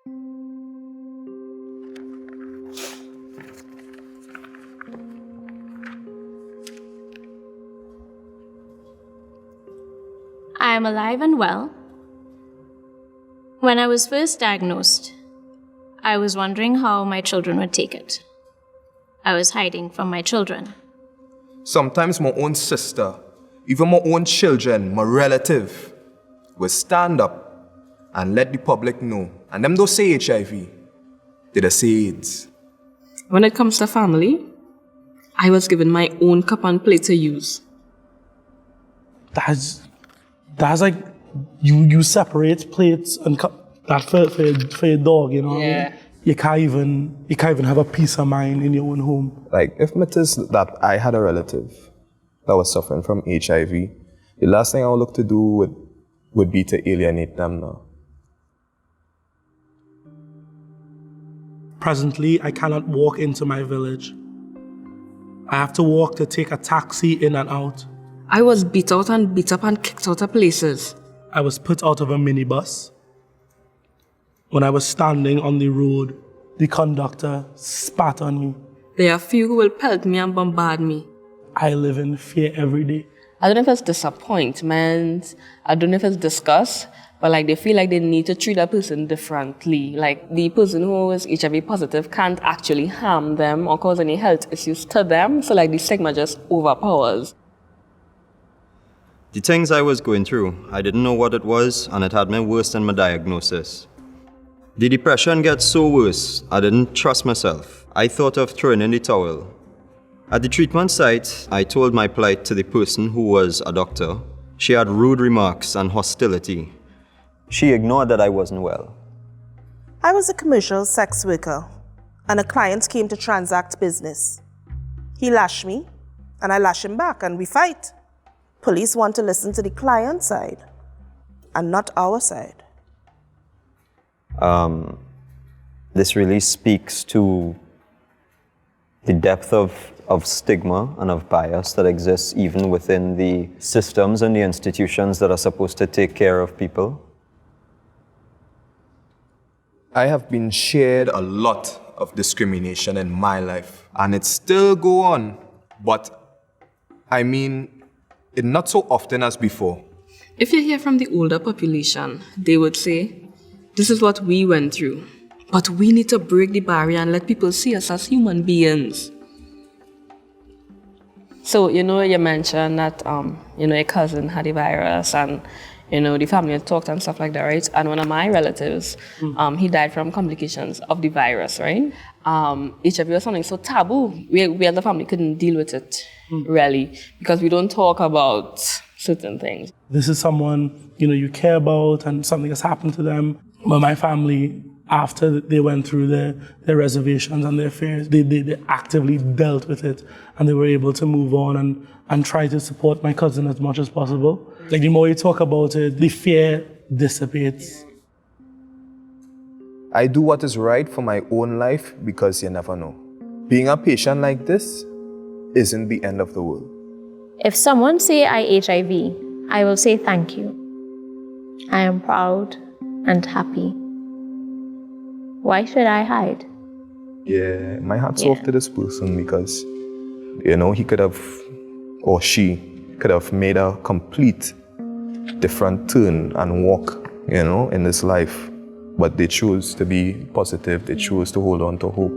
I am alive and well. When I was first diagnosed, I was wondering how my children would take it. I was hiding from my children. Sometimes my own sister, even my own children, my relative, will stand up and let the public know. And them don't say HIV, they just say AIDS. When it comes to family, I was given my own cup and plate to use. That's like you separate plates and cup that for your dog, you know. Yeah. What I mean? You can't even have a peace of mind in your own home. Like, if it is that I had a relative that was suffering from HIV, the last thing I would look to do would be to alienate them now. Presently, I cannot walk into my village. I have to walk to take a taxi in and out. I was beat out and beat up and kicked out of places. I was put out of a minibus. When I was standing on the road, the conductor spat on me. There are few who will pelt me and bombard me. I live in fear every day. I don't know if it's disappointment, I don't know if it's disgust, but like they feel like they need to treat a person differently. Like the person who is HIV positive can't actually harm them or cause any health issues to them, so like the stigma just overpowers. The things I was going through, I didn't know what it was, and it had me worse than my diagnosis. The depression gets so worse, I didn't trust myself. I thought of throwing in the towel. At the treatment site, I told my plight to the person who was a doctor. She had rude remarks and hostility. She ignored that I wasn't well. I was a commercial sex worker, and a client came to transact business. He lashed me, and I lashed him back, and we fight. Police want to listen to the client's side, and not our side. This really speaks to the depth of stigma and of bias that exists even within the systems and the institutions that are supposed to take care of people. I have been shared a lot of discrimination in my life, and it still go on, but I mean, it not so often as before. If you hear from the older population, they would say, this is what we went through, but we need to break the barrier and let people see us as human beings. So, you mentioned that, your cousin had the virus and, the family had talked and stuff like that, right? And one of my relatives, he died from complications of the virus, right? HIV was something so taboo. We as a family couldn't deal with it, really, because we don't talk about certain things. This is someone, you care about and something has happened to them. But my family, after they went through their reservations and their fears, they actively dealt with it, and they were able to move on and try to support my cousin as much as possible. Like, the more you talk about it, the fear dissipates. I do what is right for my own life because you never know. Being a patient like this isn't the end of the world. If someone say I HIV, I will say thank you. I am proud and happy. Why should I hide? Yeah, my hat's off to this person because, he could have, or she could have made a complete different turn and walk, in this life. But they chose to be positive, they chose to hold on to hope.